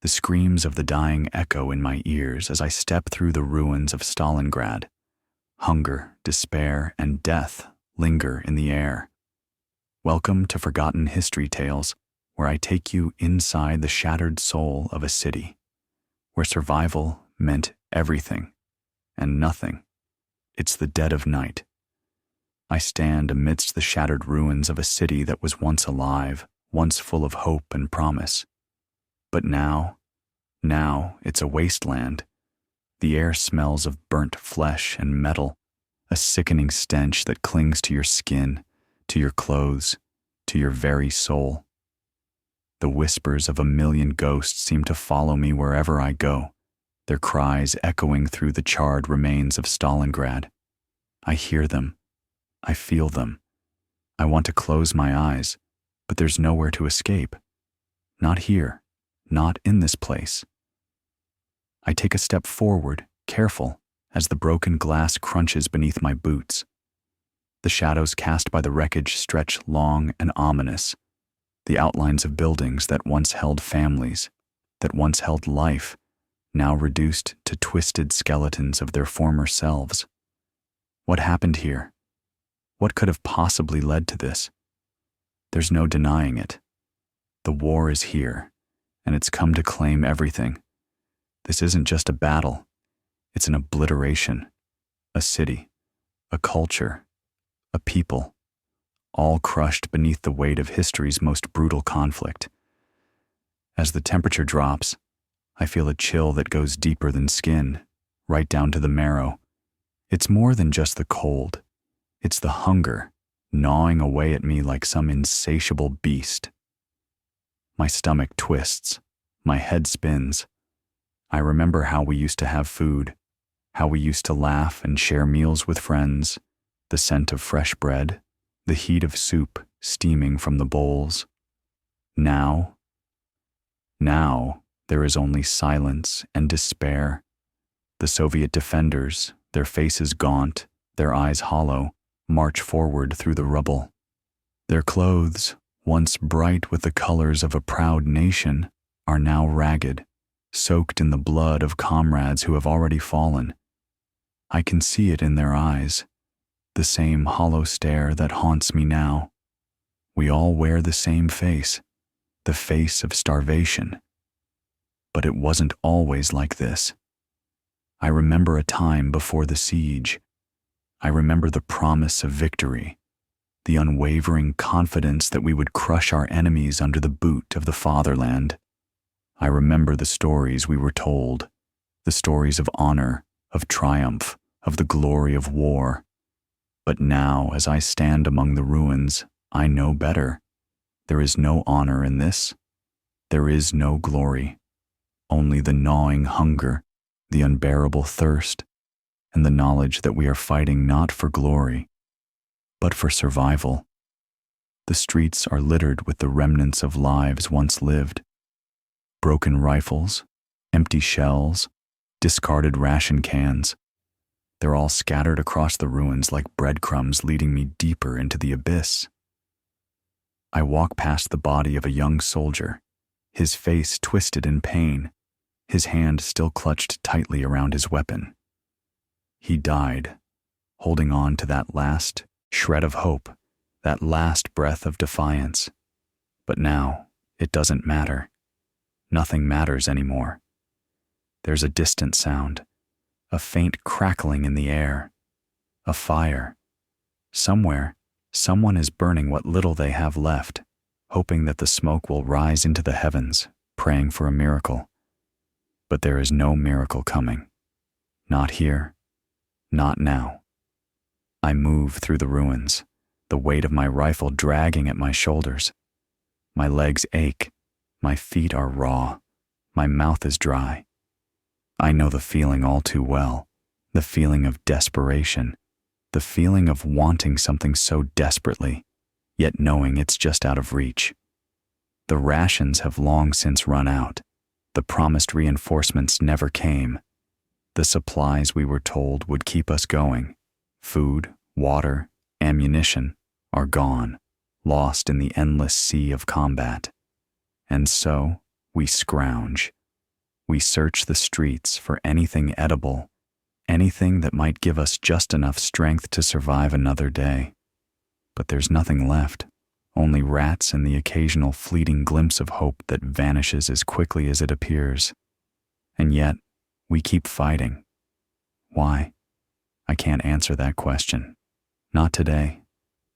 The screams of the dying echo in my ears as I step through the ruins of Stalingrad. Hunger, despair, and death linger in the air. Welcome to Forgotten History Tales, where I take you inside the shattered soul of a city, where survival meant everything and nothing. It's the dead of night. I stand amidst the shattered ruins of a city that was once alive, once full of hope and promise. But now it's a wasteland. The air smells of burnt flesh and metal, a sickening stench that clings to your skin, to your clothes, to your very soul. The whispers of a million ghosts seem to follow me wherever I go, their cries echoing through the charred remains of Stalingrad. I hear them. I feel them. I want to close my eyes, but there's nowhere to escape. Not here. Not in this place. I take a step forward, careful, as the broken glass crunches beneath my boots. The shadows cast by the wreckage stretch long and ominous, the outlines of buildings that once held families, that once held life, now reduced to twisted skeletons of their former selves. What happened here? What could have possibly led to this? There's no denying it. The war is here, and it's come to claim everything. This isn't just a battle. It's an obliteration. A city, a culture, a people, all crushed beneath the weight of history's most brutal conflict. As the temperature drops, I feel a chill that goes deeper than skin, right down to the marrow. It's more than just the cold. It's the hunger, gnawing away at me like some insatiable beast. My stomach twists. My head spins. I remember how we used to have food, how we used to laugh and share meals with friends, the scent of fresh bread, the heat of soup steaming from the bowls. Now there is only silence and despair. The Soviet defenders, their faces gaunt, their eyes hollow, march forward through the rubble. Their clothes, once bright with the colors of a proud nation, are now ragged, soaked in the blood of comrades who have already fallen. I can see it in their eyes, the same hollow stare that haunts me now. We all wear the same face, the face of starvation. But it wasn't always like this. I remember a time before the siege. I remember the promise of victory, the unwavering confidence that we would crush our enemies under the boot of the fatherland. I remember the stories we were told, the stories of honor, of triumph, of the glory of war. But now, as I stand among the ruins, I know better. There is no honor in this. There is no glory. Only the gnawing hunger, the unbearable thirst, and the knowledge that we are fighting not for glory, but for survival. The streets are littered with the remnants of lives once lived. Broken rifles, empty shells, discarded ration cans. They're all scattered across the ruins like breadcrumbs leading me deeper into the abyss. I walk past the body of a young soldier, his face twisted in pain, his hand still clutched tightly around his weapon. He died, holding on to that last shred of hope, that last breath of defiance. But now, it doesn't matter. Nothing matters anymore. There's a distant sound, a faint crackling in the air, a fire. Somewhere, someone is burning what little they have left, hoping that the smoke will rise into the heavens, praying for a miracle. But there is no miracle coming. Not here. Not now. I move through the ruins, the weight of my rifle dragging at my shoulders. My legs ache. My feet are raw. My mouth is dry. I know the feeling all too well, the feeling of desperation, the feeling of wanting something so desperately, yet knowing it's just out of reach. The rations have long since run out. The promised reinforcements never came. The supplies we were told would keep us going, food, water, ammunition, are gone, lost in the endless sea of combat. And so we scrounge, We search the streets for anything edible, anything that might give us just enough strength to survive another day. But there's nothing left, only rats and the occasional fleeting glimpse of hope that vanishes as quickly as it appears. And yet, we keep fighting. Why? I can't answer that question. Not today.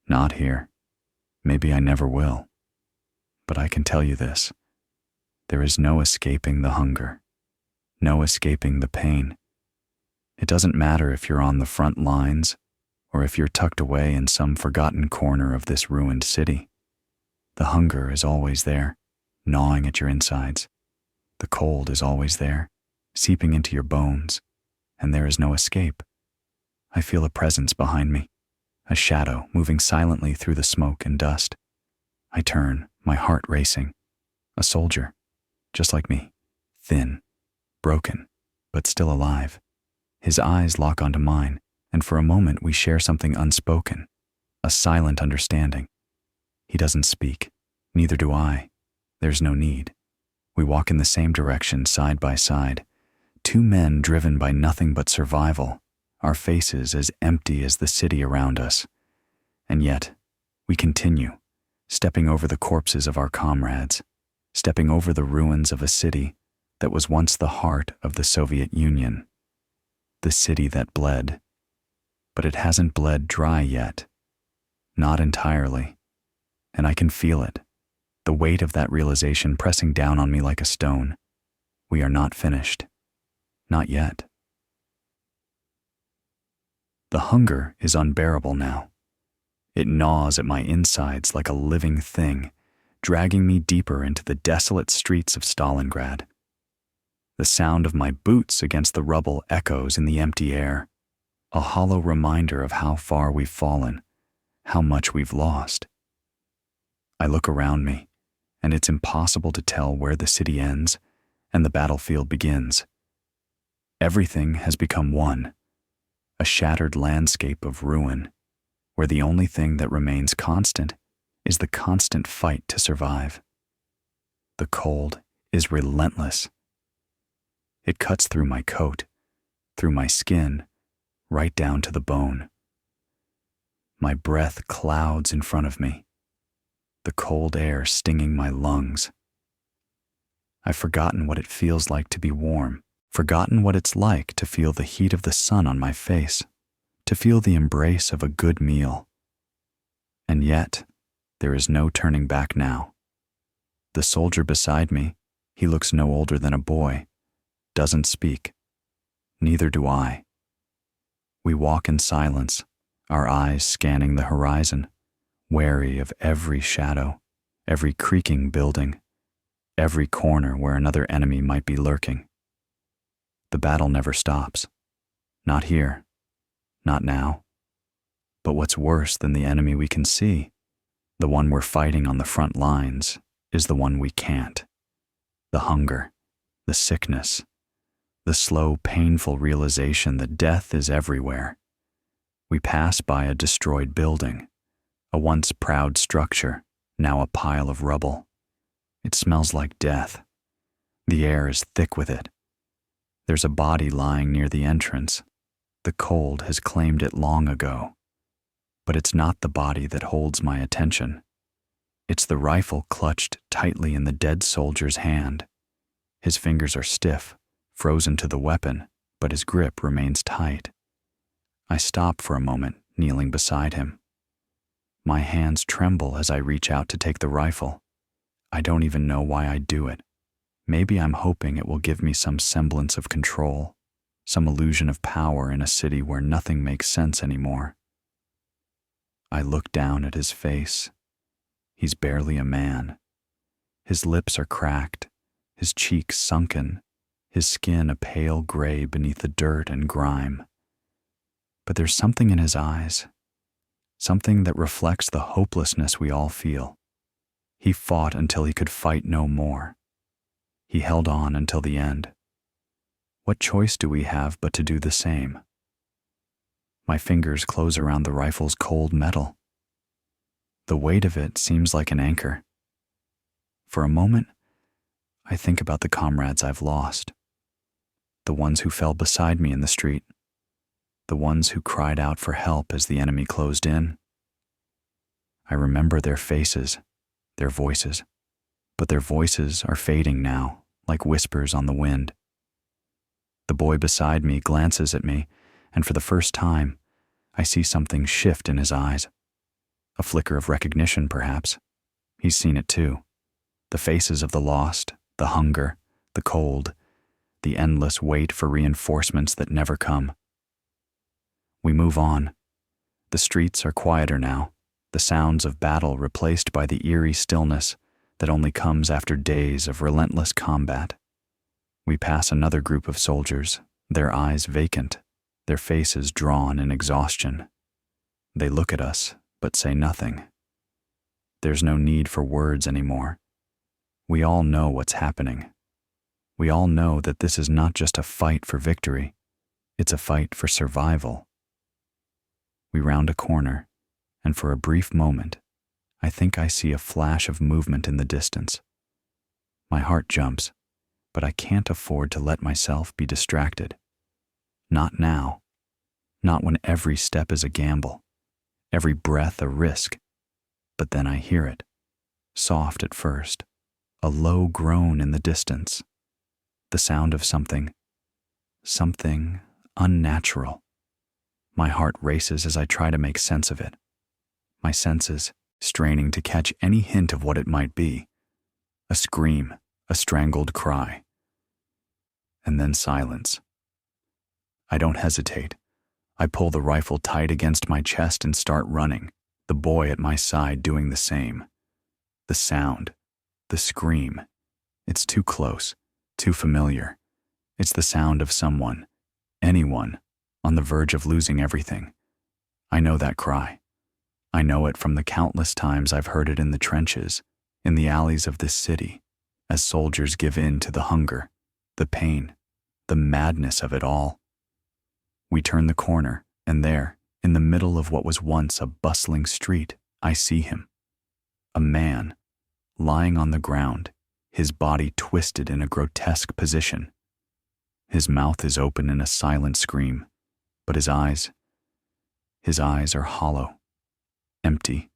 Not here. Maybe I never will. But I can tell you this. There is no escaping the hunger. No escaping the pain. It doesn't matter if you're on the front lines or if you're tucked away in some forgotten corner of this ruined city. The hunger is always there, gnawing at your insides. The cold is always there, seeping into your bones, and there is no escape. I feel a presence behind me, a shadow moving silently through the smoke and dust. I turn, my heart racing. A soldier, just like me, thin, broken, but still alive. His eyes lock onto mine, and for a moment we share something unspoken, a silent understanding. He doesn't speak, neither do I. There's no need. We walk in the same direction, side by side, two men driven by nothing but survival, our faces as empty as the city around us. And yet, we continue, stepping over the corpses of our comrades, stepping over the ruins of a city that was once the heart of the Soviet Union. The city that bled. But it hasn't bled dry yet. Not entirely. And I can feel it, the weight of that realization pressing down on me like a stone. We are not finished. Not yet. The hunger is unbearable now. It gnaws at my insides like a living thing, dragging me deeper into the desolate streets of Stalingrad. The sound of my boots against the rubble echoes in the empty air, a hollow reminder of how far we've fallen, how much we've lost. I look around me, and it's impossible to tell where the city ends and the battlefield begins. Everything has become one, a shattered landscape of ruin, where the only thing that remains constant is the constant fight to survive. The cold is relentless. It cuts through my coat, through my skin, right down to the bone. My breath clouds in front of me, the cold air stinging my lungs. I've forgotten what it feels like to be warm, forgotten what it's like to feel the heat of the sun on my face, to feel the embrace of a good meal. And yet, there is no turning back now. The soldier beside me, he looks no older than a boy, doesn't speak. Neither do I. We walk in silence, our eyes scanning the horizon, wary of every shadow, every creaking building, every corner where another enemy might be lurking. The battle never stops. Not here. Not now. But what's worse than the enemy we can see, the one we're fighting on the front lines, is the one we can't. The hunger, the sickness, the slow, painful realization that death is everywhere. We pass by a destroyed building, a once proud structure, now a pile of rubble. It smells like death. The air is thick with it. There's a body lying near the entrance. The cold has claimed it long ago. But it's not the body that holds my attention. It's the rifle clutched tightly in the dead soldier's hand. His fingers are stiff, frozen to the weapon, but his grip remains tight. I stop for a moment, kneeling beside him. My hands tremble as I reach out to take the rifle. I don't even know why I do it. Maybe I'm hoping it will give me some semblance of control, some illusion of power in a city where nothing makes sense anymore. I look down at his face. He's barely a man. His lips are cracked, his cheeks sunken, his skin a pale gray beneath the dirt and grime. But there's something in his eyes, something that reflects the hopelessness we all feel. He fought until he could fight no more. He held on until the end. What choice do we have but to do the same? My fingers close around the rifle's cold metal. The weight of it seems like an anchor. For a moment, I think about the comrades I've lost, the ones who fell beside me in the street, the ones who cried out for help as the enemy closed in. I remember their faces, their voices, but their voices are fading now, like whispers on the wind. The boy beside me glances at me, and for the first time, I see something shift in his eyes. A flicker of recognition, perhaps. He's seen it too. The faces of the lost, the hunger, the cold, the endless wait for reinforcements that never come. We move on. The streets are quieter now, the sounds of battle replaced by the eerie stillness that only comes after days of relentless combat. We pass another group of soldiers, their eyes vacant, their faces drawn in exhaustion. They look at us, but say nothing. There's no need for words anymore. We all know what's happening. We all know that this is not just a fight for victory, it's a fight for survival. We round a corner, and for a brief moment, I think I see a flash of movement in the distance. My heart jumps, but I can't afford to let myself be distracted. Not now. Not when every step is a gamble, every breath a risk. But then I hear it, soft at first, a low groan in the distance, the sound of something unnatural. My heart races as I try to make sense of it, my senses straining to catch any hint of what it might be. A scream, a strangled cry. And then silence. I don't hesitate. I pull the rifle tight against my chest and start running, the boy at my side doing the same. The sound, the scream. It's too close, too familiar. It's the sound of someone, anyone, on the verge of losing everything. I know that cry. I know it from the countless times I've heard it in the trenches, in the alleys of this city, as soldiers give in to the hunger, the pain, the madness of it all. We turn the corner, and there, in the middle of what was once a bustling street, I see him. A man, lying on the ground, his body twisted in a grotesque position. His mouth is open in a silent scream, but his eyes are hollow, empty.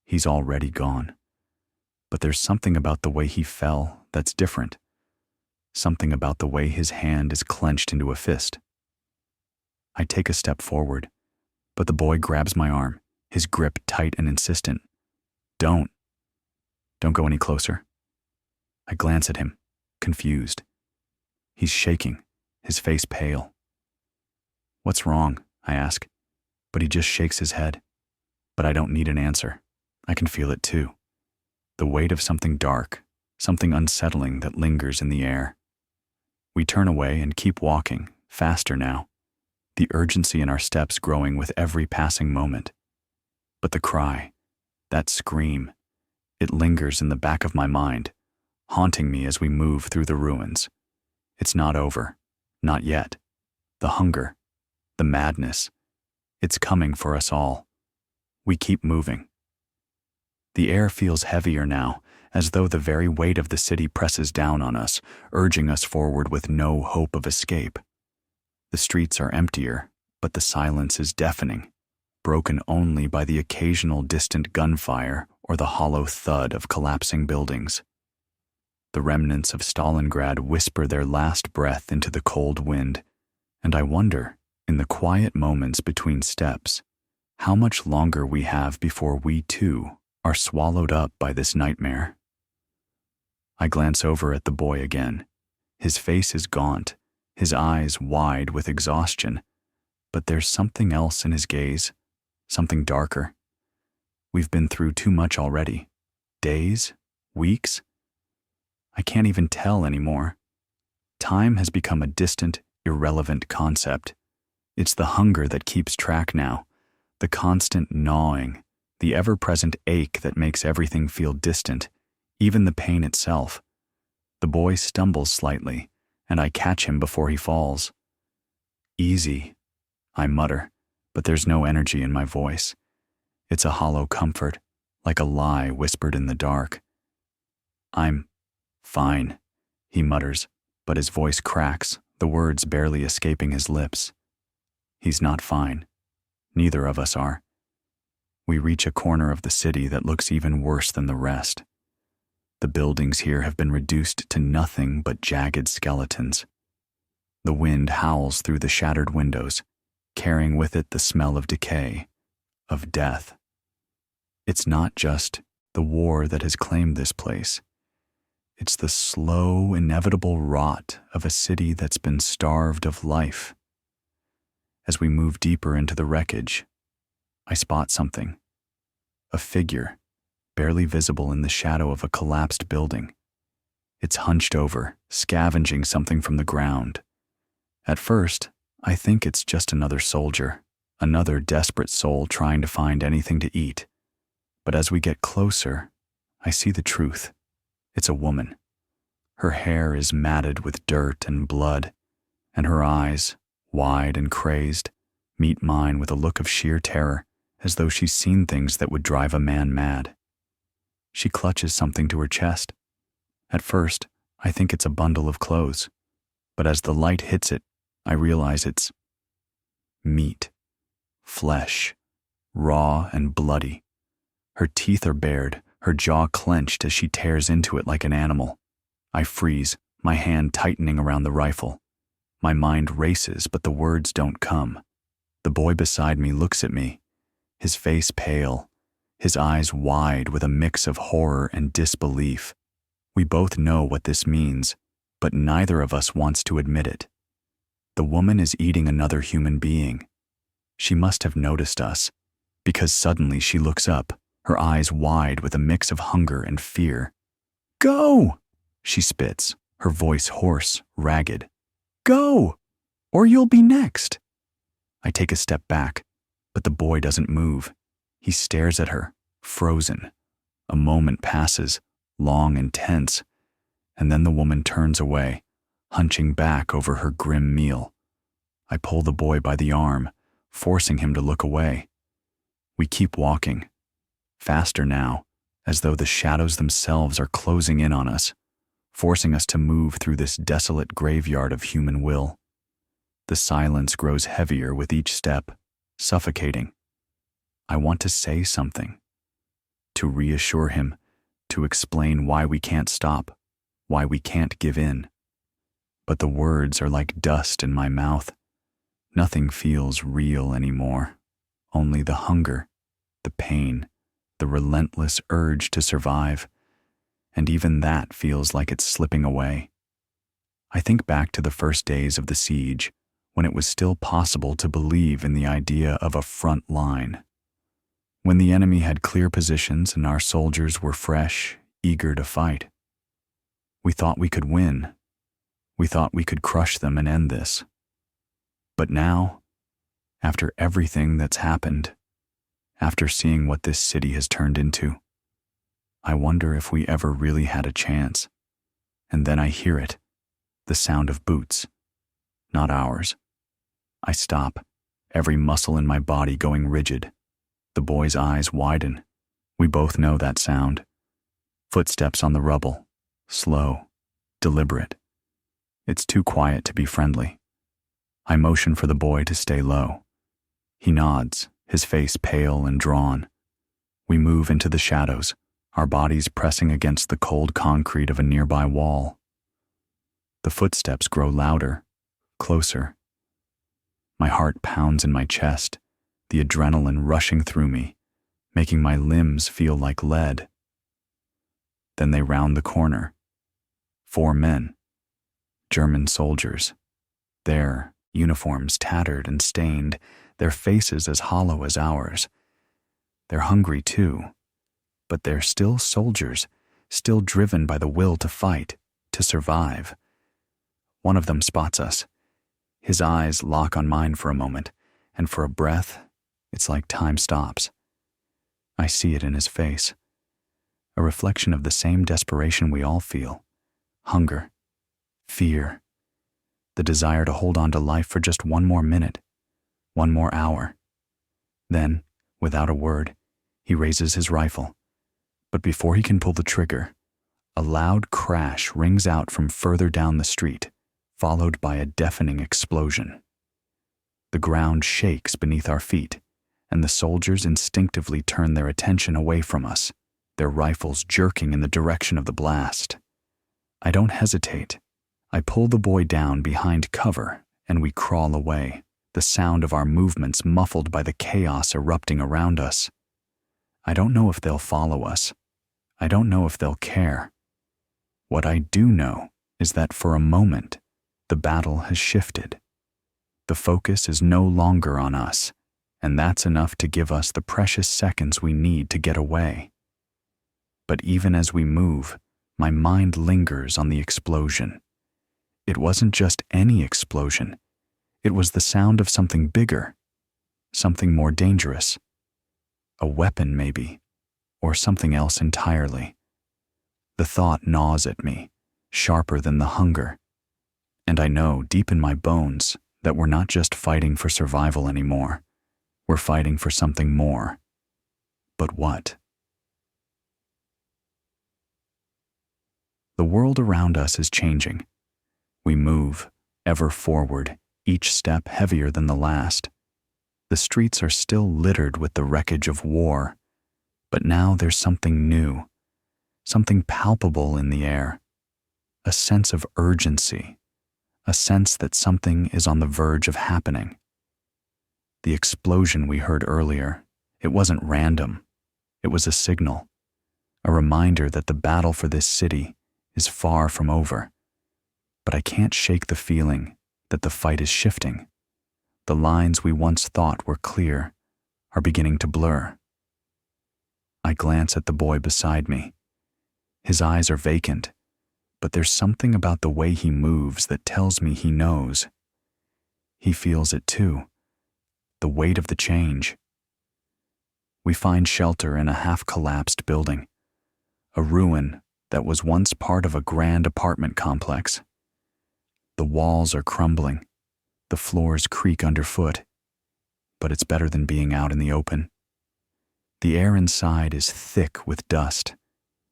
He's already gone. But there's something about the way he fell that's different. Something about the way his hand is clenched into a fist. I take a step forward, but the boy grabs my arm, his grip tight and insistent. Don't go any closer. I glance at him, confused. He's shaking, his face pale. What's wrong? I ask, but he just shakes his head. But I don't need an answer. I can feel it too. The weight of something dark, something unsettling that lingers in the air. We turn away and keep walking, faster now, the urgency in our steps growing with every passing moment. But the cry, that scream, it lingers in the back of my mind, haunting me as we move through the ruins. It's not over, not yet. The hunger, the madness, it's coming for us all. We keep moving. The air feels heavier now, as though the very weight of the city presses down on us, urging us forward with no hope of escape. The streets are emptier, but the silence is deafening, broken only by the occasional distant gunfire or the hollow thud of collapsing buildings. The remnants of Stalingrad whisper their last breath into the cold wind, and I wonder, in the quiet moments between steps, how much longer we have before we, too, are swallowed up by this nightmare. I glance over at the boy again. His face is gaunt, his eyes wide with exhaustion, but there's something else in his gaze, something darker. We've been through too much already. Days? Weeks? I can't even tell anymore. Time has become a distant, irrelevant concept. It's the hunger that keeps track now, the constant gnawing, the ever-present ache that makes everything feel distant, even the pain itself. The boy stumbles slightly, and I catch him before he falls. Easy, I mutter, but there's no energy in my voice. It's a hollow comfort, like a lie whispered in the dark. I'm fine, he mutters, but his voice cracks, the the words barely escaping his lips. He's not fine. Neither of us are. We reach a corner of the city that looks even worse than the rest. The buildings here have been reduced to nothing but jagged skeletons. The wind howls through the shattered windows, carrying with it the smell of decay, of death. It's not just the war that has claimed this place. It's the slow, inevitable rot of a city that's been starved of life. As we move deeper into the wreckage, I spot something. A figure, barely visible in the shadow of a collapsed building. It's hunched over, scavenging something from the ground. At first, I think it's just another soldier, another desperate soul trying to find anything to eat. But as we get closer, I see the truth. It's a woman. Her hair is matted with dirt and blood, and her eyes, wide and crazed, meet mine with a look of sheer terror, as though she's seen things that would drive a man mad. She clutches something to her chest. At first, I think it's a bundle of clothes, but as the light hits it, I realize it's meat, flesh, raw and bloody. Her teeth are bared, her jaw clenched as she tears into it like an animal. I freeze, my hand tightening around the rifle. My mind races, but the words don't come. The boy beside me looks at me, his face pale, his eyes wide with a mix of horror and disbelief. We both know what this means, but neither of us wants to admit it. The woman is eating another human being. She must have noticed us, because suddenly she looks up, her eyes wide with a mix of hunger and fear. "Go!" she spits, her voice hoarse, ragged. "Go, or you'll be next." I take a step back, but the boy doesn't move. He stares at her, frozen. A moment passes, long and tense, and then the woman turns away, hunching back over her grim meal. I pull the boy by the arm, forcing him to look away. We keep walking, faster now, as though the shadows themselves are closing in on us, forcing us to move through this desolate graveyard of human will. The silence grows heavier with each step, suffocating. I want to say something, to reassure him, to explain why we can't stop, why we can't give in. But the words are like dust in my mouth. Nothing feels real anymore, only the hunger, the pain, the relentless urge to survive, and even that feels like it's slipping away. I think back to the first days of the siege, when it was still possible to believe in the idea of a front line. When the enemy had clear positions and our soldiers were fresh, eager to fight. We thought we could win. We thought we could crush them and end this. But now, after everything that's happened, after seeing what this city has turned into, I wonder if we ever really had a chance. And then I hear it, the sound of boots, not ours. I stop, every muscle in my body going rigid. The boy's eyes widen. We both know that sound. Footsteps on the rubble, slow, deliberate. It's too quiet to be friendly. I motion for the boy to stay low. He nods, his face pale and drawn. We move into the shadows, our bodies pressing against the cold concrete of a nearby wall. The footsteps grow louder, closer. My heart pounds in my chest, the adrenaline rushing through me, making my limbs feel like lead. Then they round the corner. 4 men, German soldiers, their uniforms tattered and stained, their faces as hollow as ours. They're hungry too, but they're still soldiers, still driven by the will to fight, to survive. One of them spots us. His eyes lock on mine for a moment, and for a breath, it's like time stops. I see it in his face, a reflection of the same desperation we all feel. Hunger, fear, the desire to hold on to life for just one more minute, one more hour. Then, without a word, he raises his rifle. But before he can pull the trigger, a loud crash rings out from further down the street, followed by a deafening explosion. The ground shakes beneath our feet, and the soldiers instinctively turn their attention away from us, their rifles jerking in the direction of the blast. I don't hesitate. I pull the boy down behind cover, and we crawl away, the sound of our movements muffled by the chaos erupting around us. I don't know if they'll follow us. I don't know if they'll care. What I do know is that for a moment, the battle has shifted. The focus is no longer on us, and that's enough to give us the precious seconds we need to get away. But even as we move, my mind lingers on the explosion. It wasn't just any explosion. It was the sound of something bigger, something more dangerous. A weapon, maybe, or something else entirely. The thought gnaws at me, sharper than the hunger. And I know deep in my bones that we're not just fighting for survival anymore. We're fighting for something more. But what? The world around us is changing. We move, ever forward, each step heavier than the last. The streets are still littered with the wreckage of war, but now there's something new, something palpable in the air, a sense of urgency, a sense that something is on the verge of happening. The explosion we heard earlier, it wasn't random. It was a signal, a reminder that the battle for this city is far from over. But I can't shake the feeling that the fight is shifting. The lines we once thought were clear are beginning to blur. I glance at the boy beside me. His eyes are vacant, but there's something about the way he moves that tells me he knows. He feels it too, the weight of the change. We find shelter in a half-collapsed building, a ruin that was once part of a grand apartment complex. The walls are crumbling, the floors creak underfoot, but it's better than being out in the open. The air inside is thick with dust,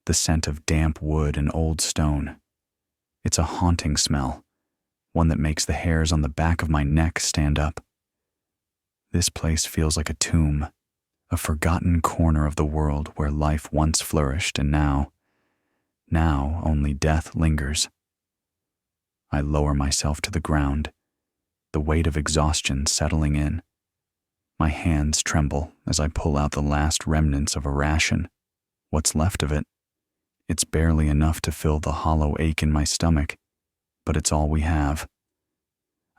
the scent of damp wood and old stone. It's a haunting smell, one that makes the hairs on the back of my neck stand up. This place feels like a tomb, a forgotten corner of the world where life once flourished and now only death lingers. I lower myself to the ground, the weight of exhaustion settling in. My hands tremble as I pull out the last remnants of a ration. What's left of it? It's barely enough to fill the hollow ache in my stomach, but it's all we have.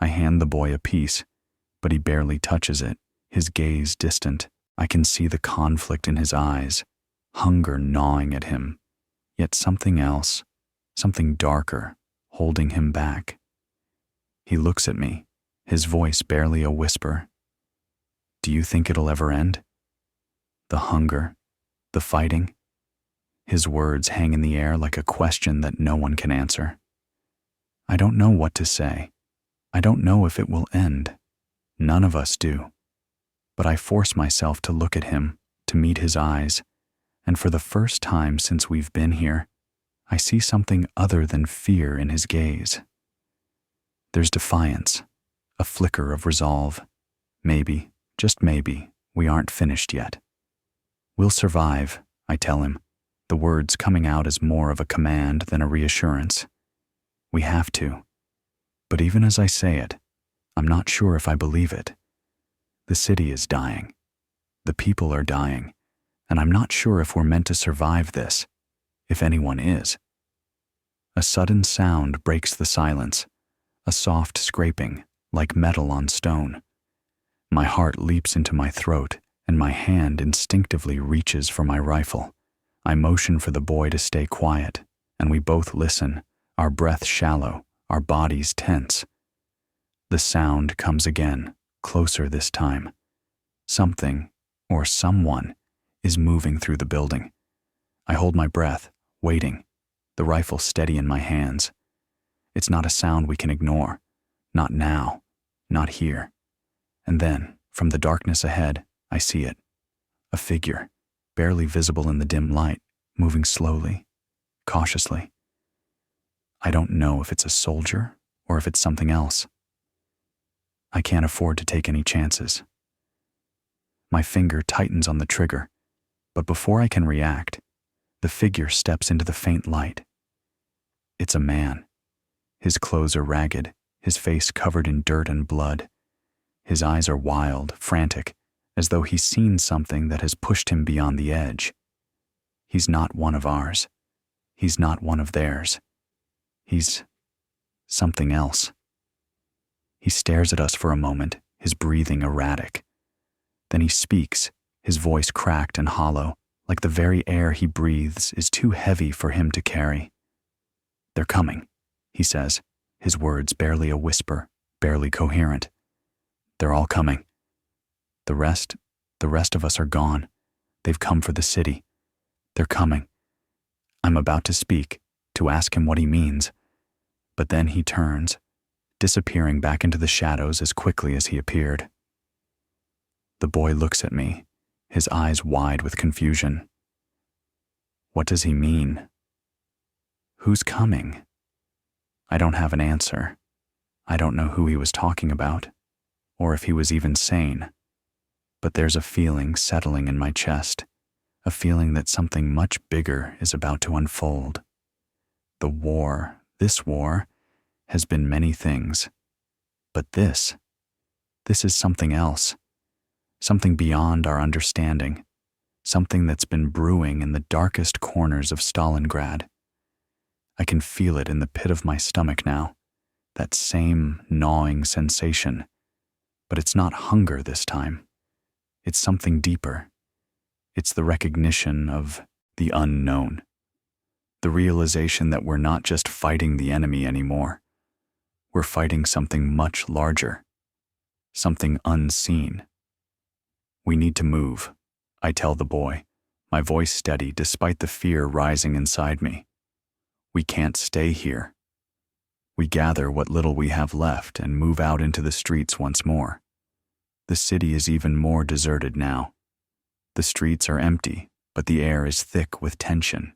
I hand the boy a piece, but he barely touches it, his gaze distant. I can see the conflict in his eyes, hunger gnawing at him, yet something else, something darker, holding him back. He looks at me, his voice barely a whisper. Do you think it'll ever end? The hunger, the fighting? His words hang in the air like a question that no one can answer. I don't know what to say. I don't know if it will end. None of us do. But I force myself to look at him, to meet his eyes, and for the first time since we've been here, I see something other than fear in his gaze. There's defiance, a flicker of resolve. Maybe, just maybe, we aren't finished yet. We'll survive, I tell him, the words coming out as more of a command than a reassurance. We have to. But even as I say it, I'm not sure if I believe it. The city is dying. The people are dying, and I'm not sure if we're meant to survive this, if anyone is. A sudden sound breaks the silence, a soft scraping, like metal on stone. My heart leaps into my throat, and my hand instinctively reaches for my rifle. I motion for the boy to stay quiet, and we both listen, our breath shallow, our bodies tense. The sound comes again, closer this time. Something, or someone, is moving through the building. I hold my breath, waiting, the rifle steady in my hands. It's not a sound we can ignore. Not now. Not here. And then, from the darkness ahead, I see it. A figure, barely visible in the dim light, moving slowly, cautiously. I don't know if it's a soldier, or if it's something else. I can't afford to take any chances. My finger tightens on the trigger, but before I can react, the figure steps into the faint light. It's a man. His clothes are ragged, his face covered in dirt and blood. His eyes are wild, frantic, as though he's seen something that has pushed him beyond the edge. He's not one of ours. He's not one of theirs. He's something else. He stares at us for a moment, his breathing erratic. Then he speaks, his voice cracked and hollow, like the very air he breathes is too heavy for him to carry. "They're coming," he says, his words barely a whisper, barely coherent. "They're all coming. The rest of us are gone. They've come for the city. They're coming." I'm about to speak, to ask him what he means, but then he turns, disappearing back into the shadows as quickly as he appeared. The boy looks at me, his eyes wide with confusion. What does he mean? Who's coming? I don't have an answer. I don't know who he was talking about, or if he was even sane. But there's a feeling settling in my chest, a feeling that something much bigger is about to unfold. The war, this war, has been many things. But this is something else, something beyond our understanding, something that's been brewing in the darkest corners of Stalingrad. I can feel it in the pit of my stomach now, that same gnawing sensation. But it's not hunger this time. It's something deeper. It's the recognition of the unknown. The realization that we're not just fighting the enemy anymore. We're fighting something much larger, something unseen. We need to move, I tell the boy, my voice steady despite the fear rising inside me. We can't stay here. We gather what little we have left and move out into the streets once more. The city is even more deserted now. The streets are empty, but the air is thick with tension.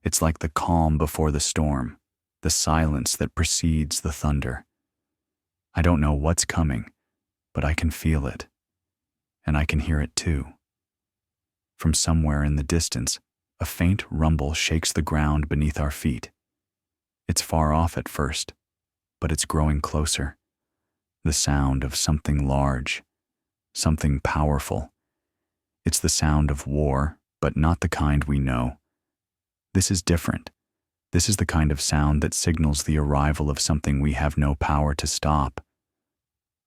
It's like the calm before the storm, the silence that precedes the thunder. I don't know what's coming, but I can feel it. And I can hear it too. From somewhere in the distance, a faint rumble shakes the ground beneath our feet. It's far off at first, but it's growing closer. The sound of something large, something powerful. It's the sound of war, but not the kind we know. This is different. This is the kind of sound that signals the arrival of something we have no power to stop.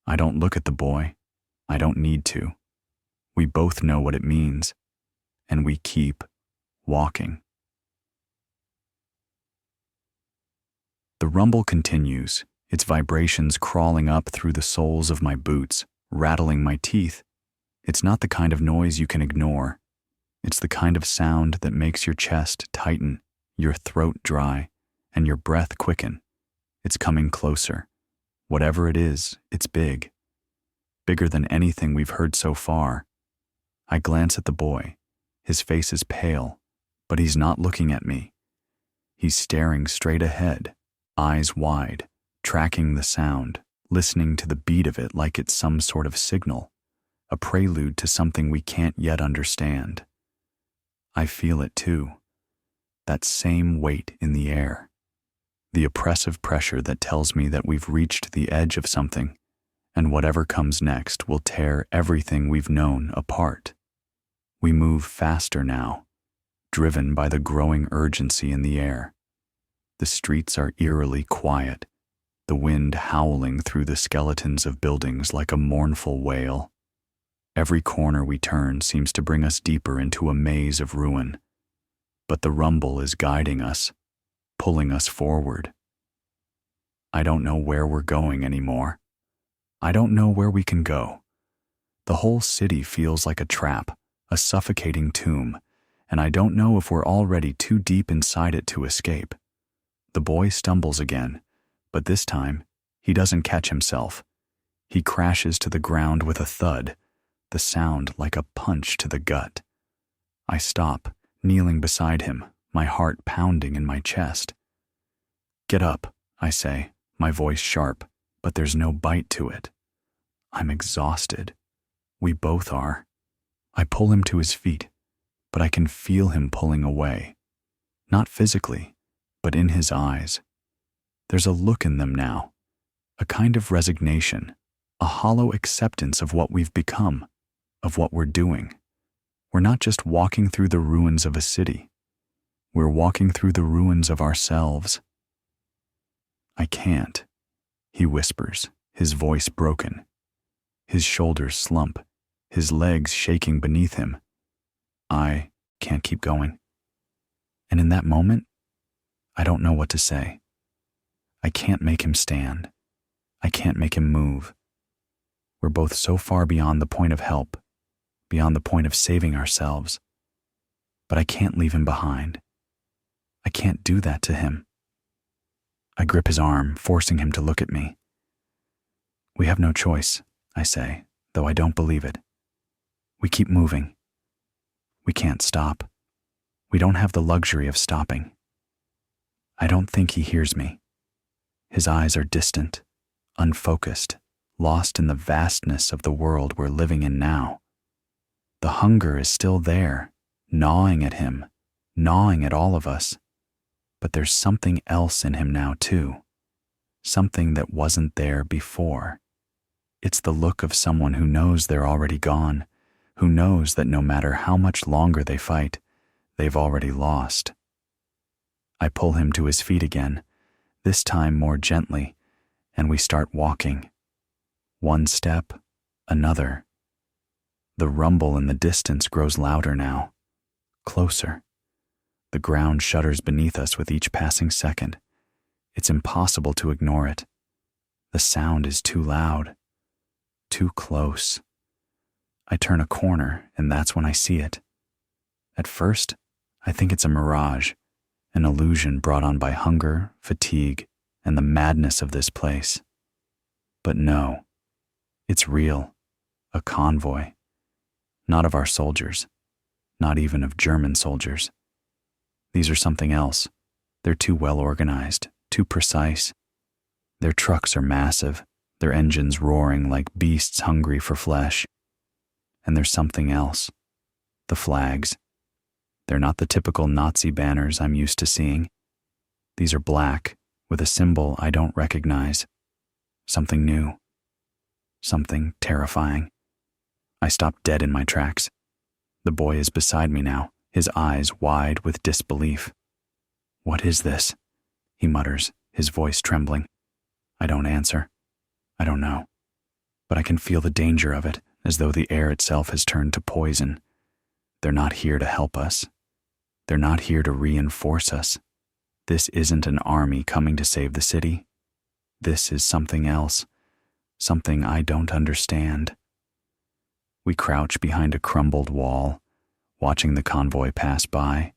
I don't look at the boy. I don't need to. We both know what it means, and we keep walking. The rumble continues, its vibrations crawling up through the soles of my boots, rattling my teeth. It's not the kind of noise you can ignore. It's the kind of sound that makes your chest tighten, your throat dry, and your breath quicken. It's coming closer. Whatever it is, it's big. Bigger than anything we've heard so far. I glance at the boy. His face is pale, but he's not looking at me. He's staring straight ahead, eyes wide, tracking the sound, listening to the beat of it like it's some sort of signal, a prelude to something we can't yet understand. I feel it too, that same weight in the air, the oppressive pressure that tells me that we've reached the edge of something, and whatever comes next will tear everything we've known apart. We move faster now, driven by the growing urgency in the air. The streets are eerily quiet, the wind howling through the skeletons of buildings like a mournful wail. Every corner we turn seems to bring us deeper into a maze of ruin. But the rumble is guiding us, pulling us forward. I don't know where we're going anymore. I don't know where we can go. The whole city feels like a trap, a suffocating tomb, and I don't know if we're already too deep inside it to escape. The boy stumbles again, but this time, he doesn't catch himself. He crashes to the ground with a thud, the sound like a punch to the gut. I stop, kneeling beside him, my heart pounding in my chest. "Get up," I say, my voice sharp, but there's no bite to it. I'm exhausted. We both are. I pull him to his feet, but I can feel him pulling away. Not physically, but in his eyes. There's a look in them now, a kind of resignation, a hollow acceptance of what we've become, of what we're doing. We're not just walking through the ruins of a city. We're walking through the ruins of ourselves. I can't, he whispers, his voice broken. His shoulders slump, his legs shaking beneath him. I can't keep going. And in that moment, I don't know what to say. I can't make him stand. I can't make him move. We're both so far beyond the point of help, beyond the point of saving ourselves. But I can't leave him behind. I can't do that to him. I grip his arm, forcing him to look at me. We have no choice, I say, though I don't believe it. We keep moving. We can't stop. We don't have the luxury of stopping. I don't think he hears me. His eyes are distant, unfocused, lost in the vastness of the world we're living in now. The hunger is still there, gnawing at him, gnawing at all of us. But there's something else in him now too, something that wasn't there before. It's the look of someone who knows they're already gone, who knows that no matter how much longer they fight, they've already lost. I pull him to his feet again, this time more gently, and we start walking. One step, another. The rumble in the distance grows louder now, closer. The ground shudders beneath us with each passing second. It's impossible to ignore it. The sound is too loud, too close. I turn a corner, and that's when I see it. At first, I think it's a mirage, an illusion brought on by hunger, fatigue, and the madness of this place. But no, it's real, a convoy. Not of our soldiers, not even of German soldiers. These are something else. They're too well organized, too precise. Their trucks are massive, their engines roaring like beasts hungry for flesh. And there's something else. The flags. They're not the typical Nazi banners I'm used to seeing. These are black, with a symbol I don't recognize. Something new. Something terrifying. I stop dead in my tracks. The boy is beside me now, his eyes wide with disbelief. "What is this?" he mutters, his voice trembling. I don't answer. I don't know. But I can feel the danger of it, as though the air itself has turned to poison. They're not here to help us. They're not here to reinforce us. This isn't an army coming to save the city. This is something else, something I don't understand. We crouch behind a crumbled wall, watching the convoy pass by,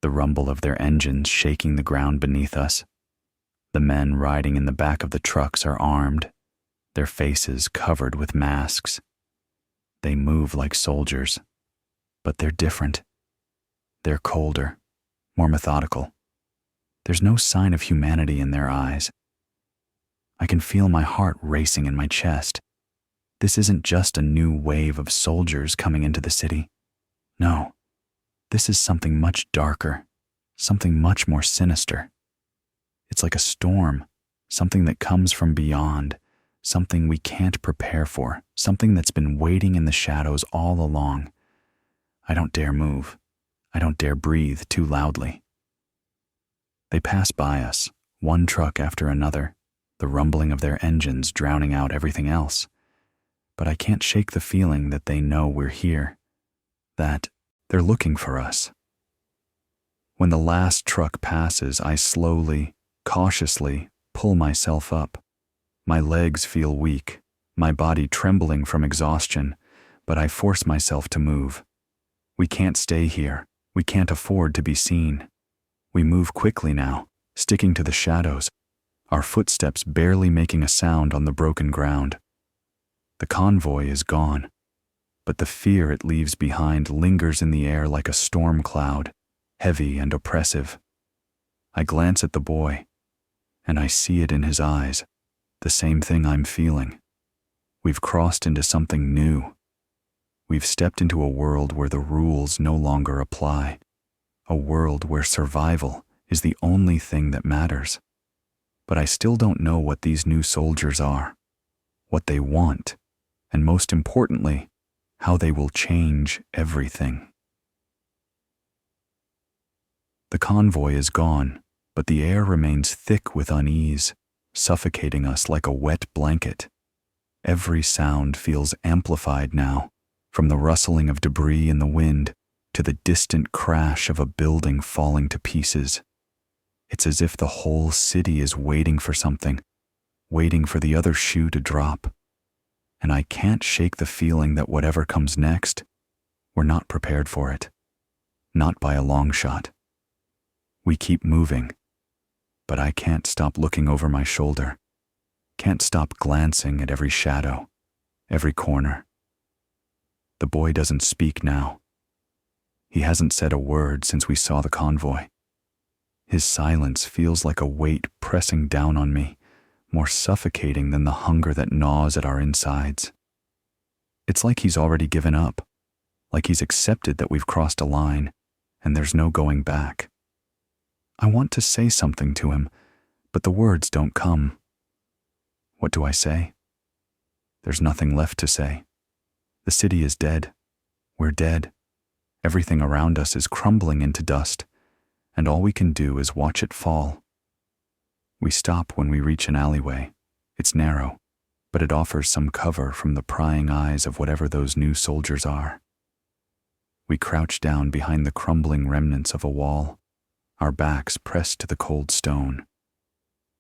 the rumble of their engines shaking the ground beneath us. The men riding in the back of the trucks are armed, their faces covered with masks. They move like soldiers, but they're different. They're colder, more methodical. There's no sign of humanity in their eyes. I can feel my heart racing in my chest. This isn't just a new wave of soldiers coming into the city. No, this is something much darker, something much more sinister. It's like a storm, something that comes from beyond, something we can't prepare for, something that's been waiting in the shadows all along. I don't dare move. I don't dare breathe too loudly. They pass by us, one truck after another, the rumbling of their engines drowning out everything else. But I can't shake the feeling that they know we're here, that they're looking for us. When the last truck passes, I slowly, cautiously pull myself up. My legs feel weak, my body trembling from exhaustion, but I force myself to move. We can't stay here. We can't afford to be seen. We move quickly now, sticking to the shadows, our footsteps barely making a sound on the broken ground. The convoy is gone, but the fear it leaves behind lingers in the air like a storm cloud, heavy and oppressive. I glance at the boy, and I see it in his eyes, the same thing I'm feeling. We've crossed into something new. We've stepped into a world where the rules no longer apply, a world where survival is the only thing that matters. But I still don't know what these new soldiers are, what they want, and most importantly, how they will change everything. The convoy is gone, but the air remains thick with unease, suffocating us like a wet blanket. Every sound feels amplified now, from the rustling of debris in the wind to the distant crash of a building falling to pieces. It's as if the whole city is waiting for something, waiting for the other shoe to drop. And I can't shake the feeling that whatever comes next, we're not prepared for it. Not by a long shot. We keep moving, but I can't stop looking over my shoulder, can't stop glancing at every shadow, every corner. The boy doesn't speak now. He hasn't said a word since we saw the convoy. His silence feels like a weight pressing down on me, more suffocating than the hunger that gnaws at our insides. It's like he's already given up, like he's accepted that we've crossed a line and there's no going back. I want to say something to him, but the words don't come. What do I say? There's nothing left to say. The city is dead. We're dead. Everything around us is crumbling into dust, and all we can do is watch it fall. We stop when we reach an alleyway. It's narrow, but it offers some cover from the prying eyes of whatever those new soldiers are. We crouch down behind the crumbling remnants of a wall, our backs pressed to the cold stone.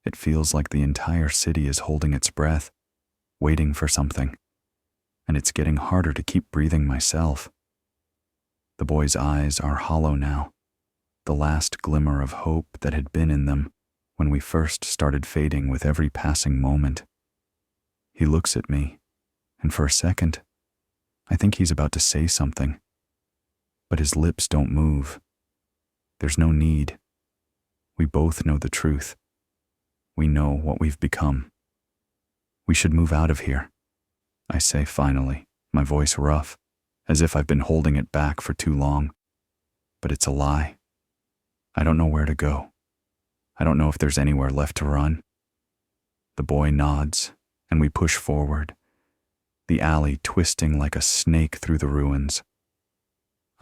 It feels like the entire city is holding its breath, waiting for something, and it's getting harder to keep breathing myself. The boy's eyes are hollow now, the last glimmer of hope that had been in them when we first started fading with every passing moment. He looks at me, and for a second, I think he's about to say something, but his lips don't move. There's no need. We both know the truth. We know what we've become. We should move out of here, I say finally, my voice rough, as if I've been holding it back for too long. But it's a lie. I don't know where to go. I don't know if there's anywhere left to run. The boy nods, and we push forward, the alley twisting like a snake through the ruins.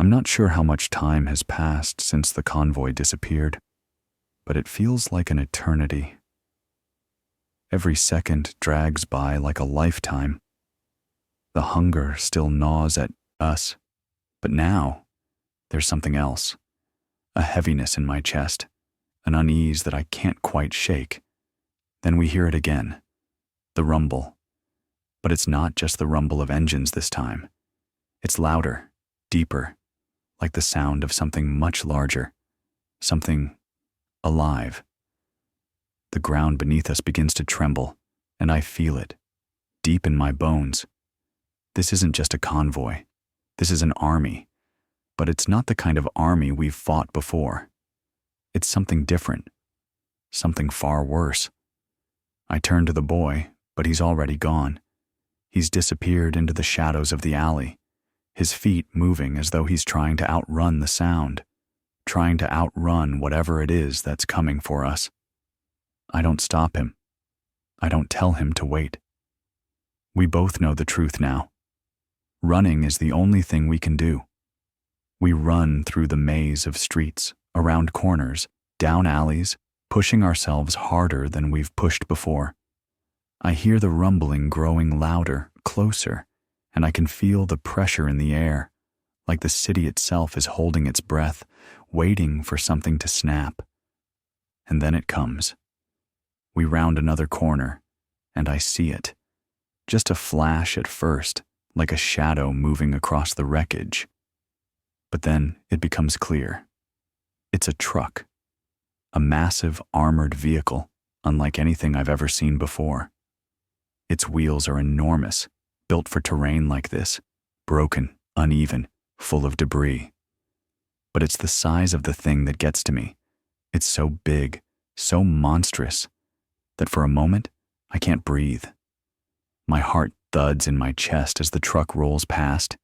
I'm not sure how much time has passed since the convoy disappeared, but it feels like an eternity. Every second drags by like a lifetime. The hunger still gnaws at us, but now there's something else, a heaviness in my chest, an unease that I can't quite shake. Then we hear it again, the rumble. But it's not just the rumble of engines this time. It's louder, deeper, like the sound of something much larger, something alive. The ground beneath us begins to tremble, and I feel it, deep in my bones. This isn't just a convoy. This is an army. But it's not the kind of army we've fought before. It's something different, something far worse. I turn to the boy, but he's already gone. He's disappeared into the shadows of the alley, his feet moving as though he's trying to outrun the sound, trying to outrun whatever it is that's coming for us. I don't stop him. I don't tell him to wait. We both know the truth now. Running is the only thing we can do. We run through the maze of streets, around corners, down alleys, pushing ourselves harder than we've pushed before. I hear the rumbling growing louder, closer, and I can feel the pressure in the air, like the city itself is holding its breath, waiting for something to snap. And then it comes. We round another corner, and I see it. Just a flash at first, like a shadow moving across the wreckage. But then it becomes clear. It's a truck. A massive armored vehicle, unlike anything I've ever seen before. Its wheels are enormous, built for terrain like this, broken, uneven, full of debris. But it's the size of the thing that gets to me. It's so big, so monstrous, that for a moment I can't breathe. My heart thuds in my chest as the truck rolls past,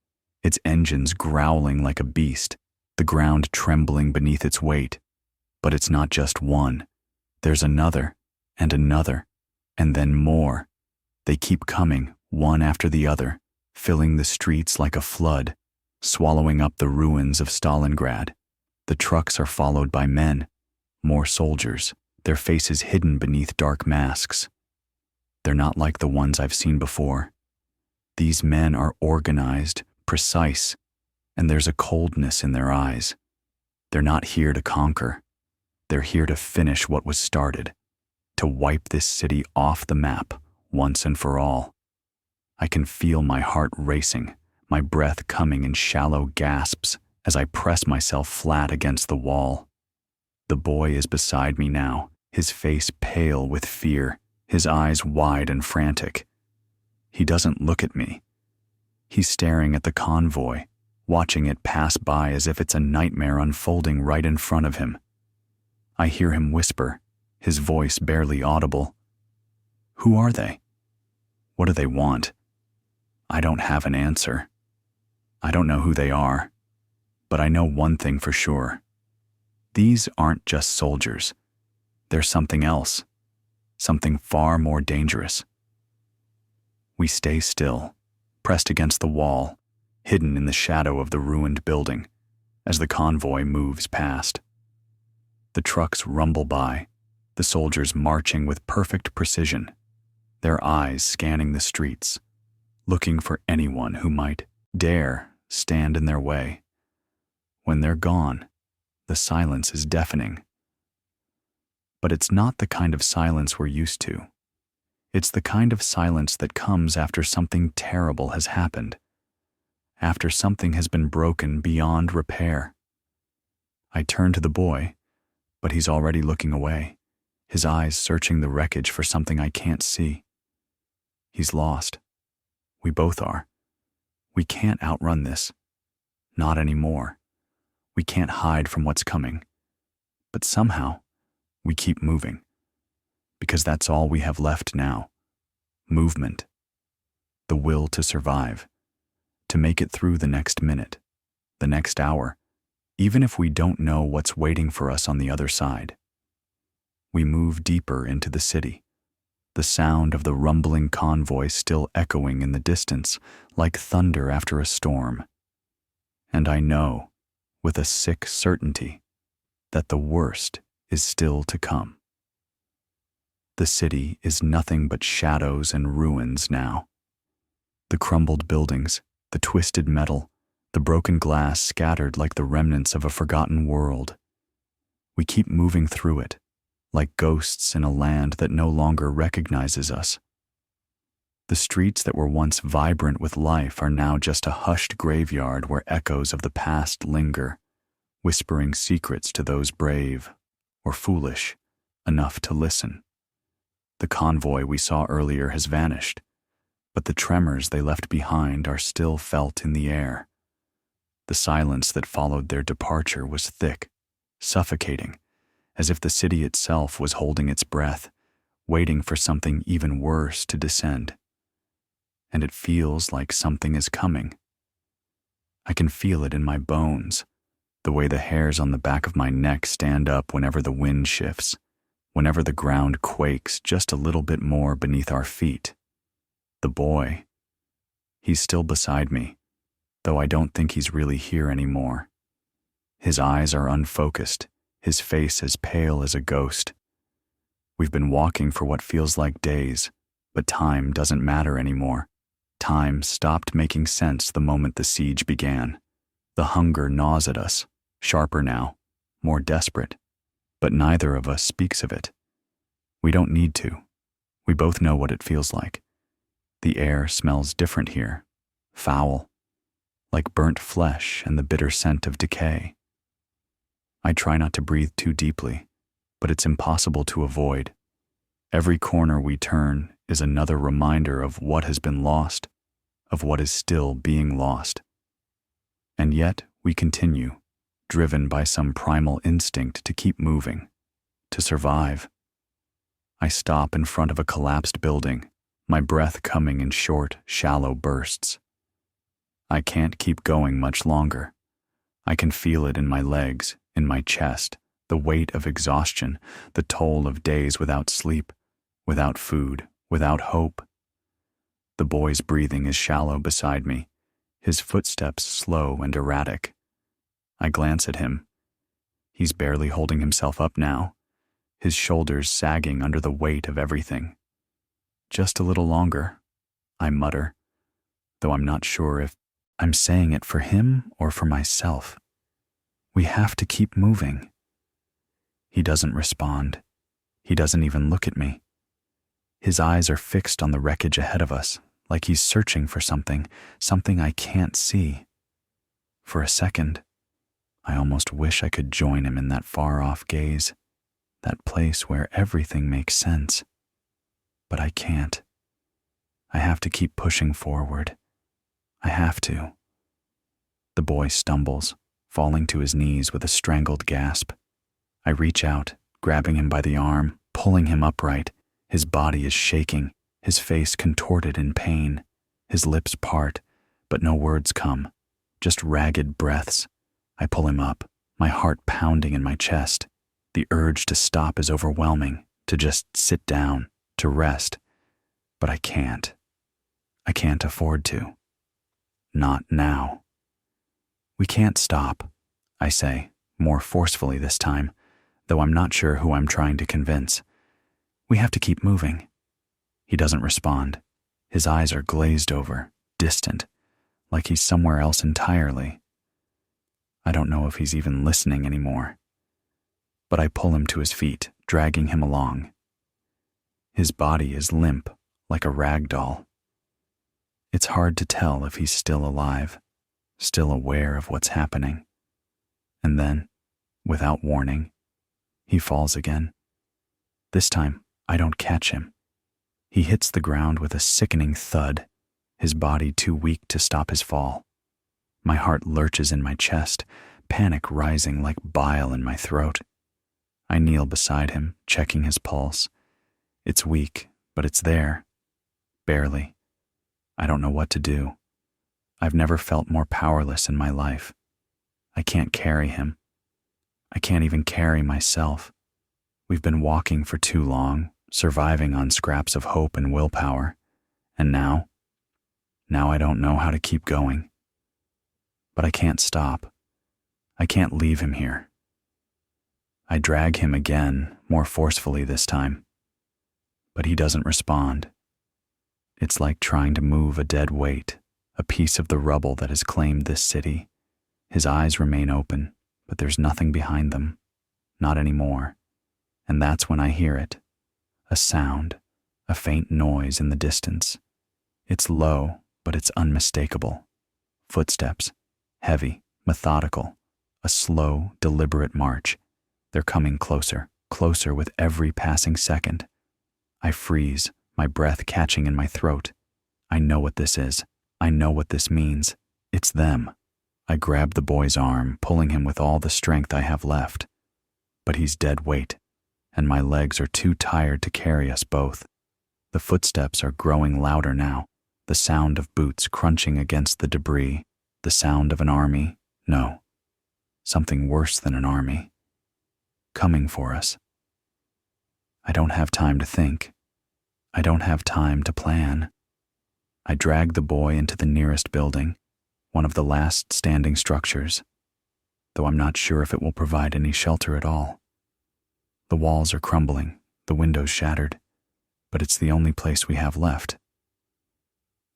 its engines growling like a beast, the ground trembling beneath its weight. But it's not just one. There's another, and another, and then more. They keep coming, one after the other, filling the streets like a flood, swallowing up the ruins of Stalingrad. The trucks are followed by men, more soldiers, their faces hidden beneath dark masks. They're not like the ones I've seen before. These men are organized, precise, and there's a coldness in their eyes. They're not here to conquer. They're here to finish what was started, to wipe this city off the map once and for all. I can feel my heart racing, my breath coming in shallow gasps as I press myself flat against the wall. The boy is beside me now, his face pale with fear, his eyes wide and frantic. He doesn't look at me. He's staring at the convoy, watching it pass by as if it's a nightmare unfolding right in front of him. I hear him whisper, his voice barely audible. Who are they? What do they want? I don't have an answer. I don't know who they are, but I know one thing for sure. These aren't just soldiers. They're something else, something far more dangerous. We stay still, pressed against the wall, hidden in the shadow of the ruined building, as the convoy moves past. The trucks rumble by, the soldiers marching with perfect precision, their eyes scanning the streets, looking for anyone who might dare stand in their way. When they're gone, the silence is deafening. But it's not the kind of silence we're used to. It's the kind of silence that comes after something terrible has happened, after something has been broken beyond repair. I turn to the boy, but he's already looking away, his eyes searching the wreckage for something I can't see. He's lost. We both are. We can't outrun this. Not anymore. We can't hide from what's coming. But somehow, we keep moving. Because that's all we have left now. Movement. The will to survive. To make it through the next minute, the next hour, even if we don't know what's waiting for us on the other side. We move deeper into the city, the sound of the rumbling convoy still echoing in the distance like thunder after a storm. And I know, with a sick certainty, that the worst is still to come. The city is nothing but shadows and ruins now. The crumbled buildings, the twisted metal, the broken glass scattered like the remnants of a forgotten world. We keep moving through it, like ghosts in a land that no longer recognizes us. The streets that were once vibrant with life are now just a hushed graveyard where echoes of the past linger, whispering secrets to those brave, or foolish, enough to listen. The convoy we saw earlier has vanished, but the tremors they left behind are still felt in the air. The silence that followed their departure was thick, suffocating, as if the city itself was holding its breath, waiting for something even worse to descend. And it feels like something is coming. I can feel it in my bones, the way the hairs on the back of my neck stand up whenever the wind shifts, whenever the ground quakes just a little bit more beneath our feet. The boy, he's still beside me, though I don't think he's really here anymore. His eyes are unfocused, his face as pale as a ghost. We've been walking for what feels like days, but time doesn't matter anymore. Time stopped making sense the moment the siege began. The hunger gnaws at us, sharper now, more desperate, but neither of us speaks of it. We don't need to. We both know what it feels like. The air smells different here, foul, like burnt flesh and the bitter scent of decay. I try not to breathe too deeply, but it's impossible to avoid. Every corner we turn is another reminder of what has been lost, of what is still being lost. And yet we continue, driven by some primal instinct to keep moving, to survive. I stop in front of a collapsed building, my breath coming in short, shallow bursts. I can't keep going much longer. I can feel it in my legs, in my chest, the weight of exhaustion, the toll of days without sleep, without food, without hope. The boy's breathing is shallow beside me, his footsteps slow and erratic. I glance at him. He's barely holding himself up now, his shoulders sagging under the weight of everything. Just a little longer, I mutter, though I'm not sure if I'm saying it for him or for myself. We have to keep moving. He doesn't respond. He doesn't even look at me. His eyes are fixed on the wreckage ahead of us, like he's searching for something I can't see. For a second, I almost wish I could join him in that far-off gaze, that place where everything makes sense. But I can't. I have to keep pushing forward. I have to. The boy stumbles, falling to his knees with a strangled gasp. I reach out, grabbing him by the arm, pulling him upright. His body is shaking, his face contorted in pain. His lips part, but no words come, just ragged breaths. I pull him up, my heart pounding in my chest. The urge to stop is overwhelming, to just sit down, to rest. But I can't. I can't afford to. Not now. We can't stop, I say, more forcefully this time, though I'm not sure who I'm trying to convince. We have to keep moving. He doesn't respond. His eyes are glazed over, distant, like he's somewhere else entirely. I don't know if he's even listening anymore. But I pull him to his feet, dragging him along. His body is limp, like a rag doll. It's hard to tell if he's still alive, still aware of what's happening. And then, without warning, he falls again. This time, I don't catch him. He hits the ground with a sickening thud, his body too weak to stop his fall. My heart lurches in my chest, panic rising like bile in my throat. I kneel beside him, checking his pulse. It's weak, but it's there. Barely. I don't know what to do. I've never felt more powerless in my life. I can't carry him. I can't even carry myself. We've been walking for too long, surviving on scraps of hope and willpower. And now I don't know how to keep going. But I can't stop. I can't leave him here. I drag him again, more forcefully this time. But he doesn't respond. It's like trying to move a dead weight, a piece of the rubble that has claimed this city. His eyes remain open, but there's nothing behind them. Not anymore. And that's when I hear it. A sound, a faint noise in the distance. It's low, but it's unmistakable. Footsteps, heavy, methodical, a slow, deliberate march. They're coming closer, closer with every passing second. I freeze, my breath catching in my throat. I know what this is. I know what this means. It's them. I grab the boy's arm, pulling him with all the strength I have left. But he's dead weight, and my legs are too tired to carry us both. The footsteps are growing louder now, the sound of boots crunching against the debris, the sound of an army, no, something worse than an army, coming for us. I don't have time to think. I don't have time to plan. I drag the boy into the nearest building, one of the last standing structures, though I'm not sure if it will provide any shelter at all. The walls are crumbling, the windows shattered, but it's the only place we have left.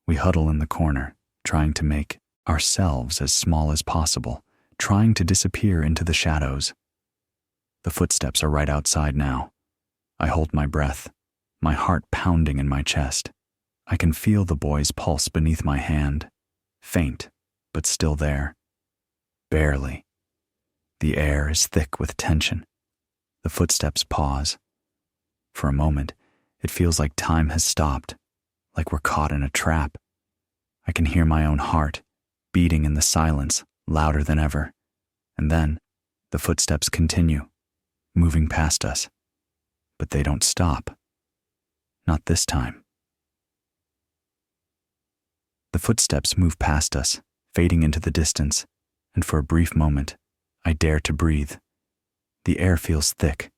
We huddle in the corner, trying to make ourselves as small as possible, trying to disappear into the shadows. The footsteps are right outside now. I hold my breath, my heart pounding in my chest. I can feel the boy's pulse beneath my hand, faint, but still there. Barely. The air is thick with tension. The footsteps pause. For a moment, it feels like time has stopped, like we're caught in a trap. I can hear my own heart, beating in the silence, louder than ever. And then, the footsteps continue, moving past us. But they don't stop. Not this time. The footsteps move past us, fading into the distance, and for a brief moment, I dare to breathe. The air feels thick,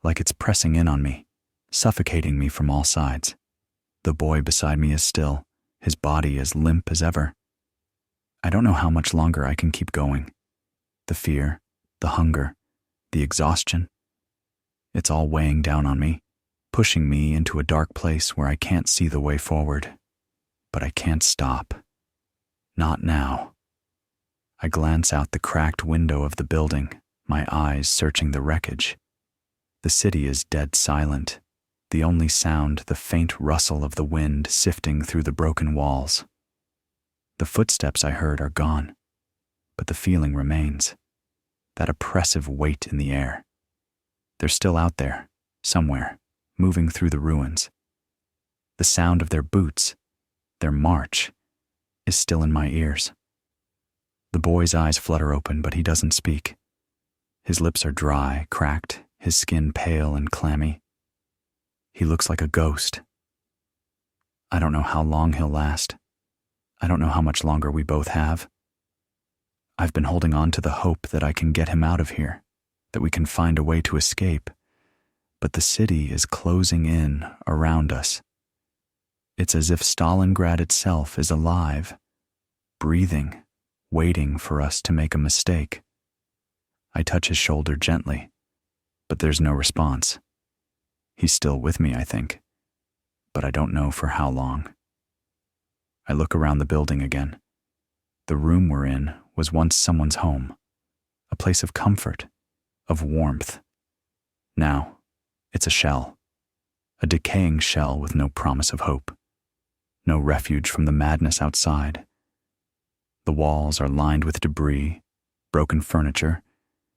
like it's pressing in on me, suffocating me from all sides. The boy beside me is still, his body as limp as ever. I don't know how much longer I can keep going. The fear, the hunger, the exhaustion. It's all weighing down on me, pushing me into a dark place where I can't see the way forward. But I can't stop. Not now. I glance out the cracked window of the building, my eyes searching the wreckage. The city is dead silent, the only sound the faint rustle of the wind sifting through the broken walls. The footsteps I heard are gone, but the feeling remains, that oppressive weight in the air. They're still out there, somewhere, moving through the ruins. The sound of their boots, their march, is still in my ears. The boy's eyes flutter open, but he doesn't speak. His lips are dry, cracked, his skin pale and clammy. He looks like a ghost. I don't know how long he'll last. I don't know how much longer we both have. I've been holding on to the hope that I can get him out of here, that we can find a way to escape. But the city is closing in around us. It's as if Stalingrad itself is alive, breathing, waiting for us to make a mistake. I touch his shoulder gently, but there's no response. He's still with me, I think, but I don't know for how long. I look around the building again. The room we're in was once someone's home, a place of comfort, of warmth. Now, it's a shell, a decaying shell with no promise of hope, no refuge from the madness outside. The walls are lined with debris, broken furniture,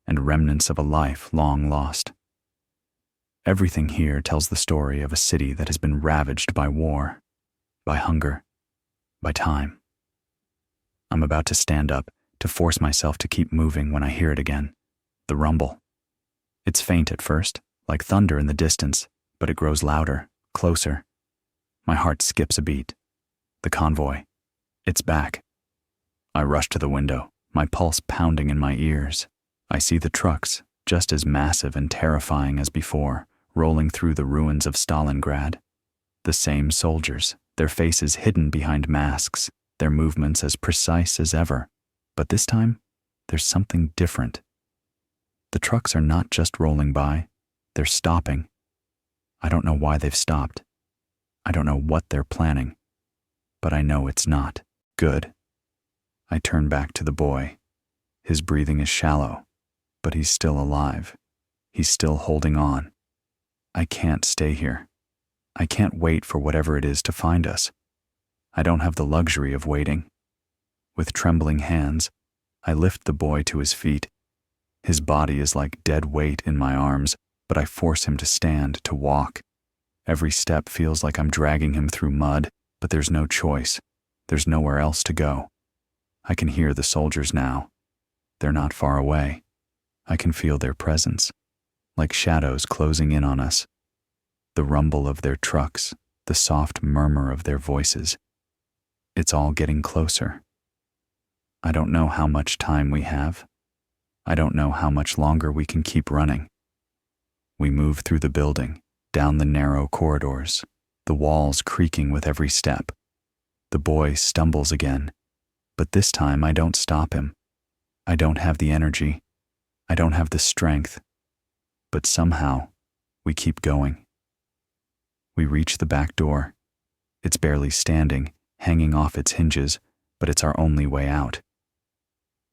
and remnants of a life long lost. Everything here tells the story of a city that has been ravaged by war, by hunger, by time. I'm about to stand up, to force myself to keep moving when I hear it again, the rumble. It's faint at first, like thunder in the distance, but it grows louder, closer. My heart skips a beat. The convoy. It's back. I rush to the window, my pulse pounding in my ears. I see the trucks, just as massive and terrifying as before, rolling through the ruins of Stalingrad. The same soldiers, their faces hidden behind masks, their movements as precise as ever. But this time, there's something different. The trucks are not just rolling by, they're stopping. I don't know why they've stopped. I don't know what they're planning. But I know it's not good. I turn back to the boy. His breathing is shallow, but he's still alive. He's still holding on. I can't stay here. I can't wait for whatever it is to find us. I don't have the luxury of waiting. With trembling hands, I lift the boy to his feet. His body is like dead weight in my arms, but I force him to stand, to walk. Every step feels like I'm dragging him through mud, but there's no choice. There's nowhere else to go. I can hear the soldiers now. They're not far away. I can feel their presence, like shadows closing in on us. The rumble of their trucks, the soft murmur of their voices. It's all getting closer. I don't know how much time we have. I don't know how much longer we can keep running. We move through the building, down the narrow corridors, the walls creaking with every step. The boy stumbles again, but this time I don't stop him. I don't have the energy. I don't have the strength. But somehow, we keep going. We reach the back door. It's barely standing, hanging off its hinges, but it's our only way out.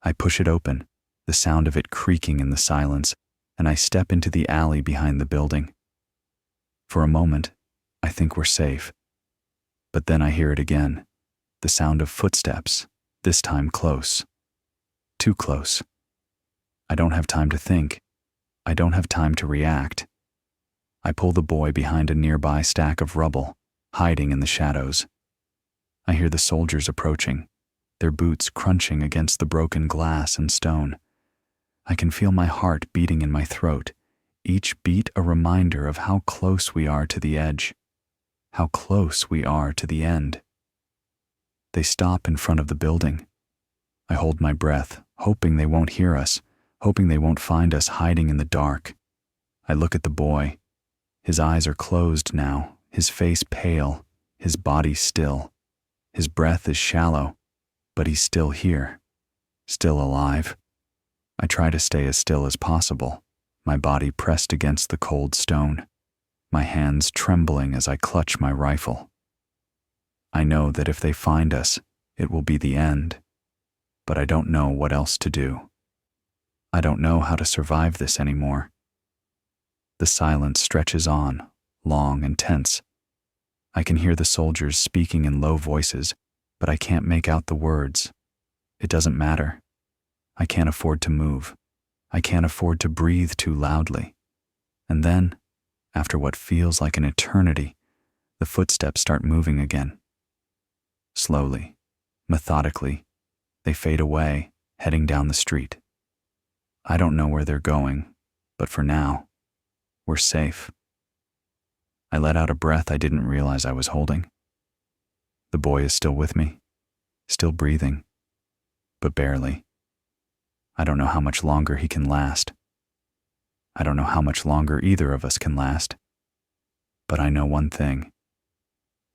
I push it open, the sound of it creaking in the silence, and I step into the alley behind the building. For a moment, I think we're safe. But then I hear it again, the sound of footsteps, this time close. Too close. I don't have time to think. I don't have time to react. I pull the boy behind a nearby stack of rubble, hiding in the shadows. I hear the soldiers approaching, their boots crunching against the broken glass and stone. I can feel my heart beating in my throat, each beat a reminder of how close we are to the edge. how close we are to the end. They stop in front of the building. I hold my breath, hoping they won't hear us, hoping they won't find us hiding in the dark. I look at the boy. His eyes are closed now, his face pale, his body still. His breath is shallow, but he's still here, still alive. I try to stay as still as possible, my body pressed against the cold stone, my hands trembling as I clutch my rifle. I know that if they find us, it will be the end, but I don't know what else to do. I don't know how to survive this anymore. The silence stretches on, long and tense. I can hear the soldiers speaking in low voices, but I can't make out the words. It doesn't matter. I can't afford to move. I can't afford to breathe too loudly. And then, after what feels like an eternity, the footsteps start moving again. Slowly, methodically, they fade away, heading down the street. I don't know where they're going, but for now, we're safe. I let out a breath I didn't realize I was holding. The boy is still with me, still breathing, but barely. I don't know how much longer he can last. I don't know how much longer either of us can last. But I know one thing.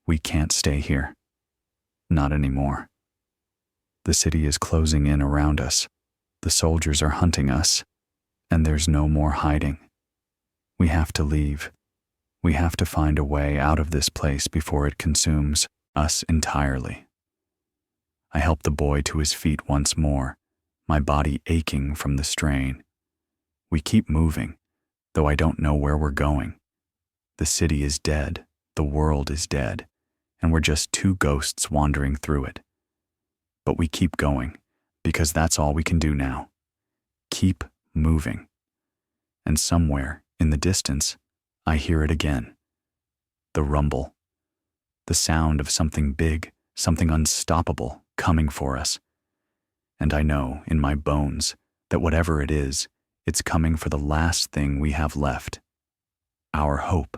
We can't stay here. Not anymore. The city is closing in around us. The soldiers are hunting us, and there's no more hiding. We have to leave. We have to find a way out of this place before it consumes us entirely. I help the boy to his feet once more, my body aching from the strain. We keep moving, though I don't know where we're going. The city is dead, the world is dead, and we're just two ghosts wandering through it. But we keep going, because that's all we can do now. Keep moving. And somewhere, in the distance, I hear it again. The rumble. The sound of something big, something unstoppable, coming for us. And I know, in my bones, that whatever it is, it's coming for the last thing we have left. Our hope.